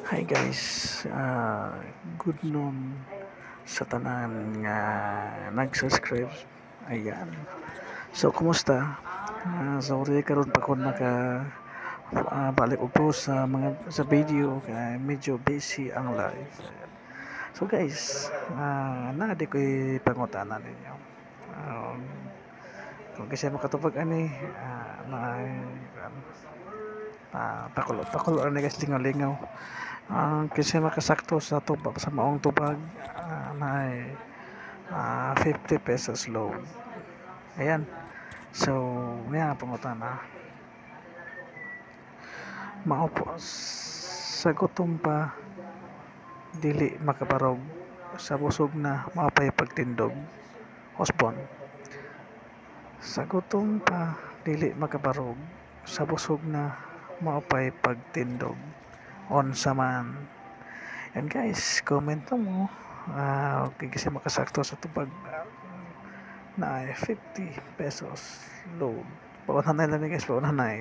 Hi guys, good noon sa tanan nga nag-subscribe. Ayan. So kumusta? Sorry karon pa ko balik og post sa sa video kay medyo busy ang live. Ayan. So guys, naa di ko'y pangutana ninyo. Um, kung kasi makatupag ani, na pakulo ani guys lingaw-lingaw. Kasi makasakto sa tubag sa maong tubag na 50 pesos load. Ayan. So, niya pangutana. Mao po sa gutom pa dili makabarog sa busog na mapay pagtindog. Hosbon. Sa gutom pa dili makabarog sa busog na mapay pagtindog. Unsa man. And guys, comment mo. Okay, kasi makasakto sa tubag na 50 pesos load. Paunahan na lang guys, paunahan na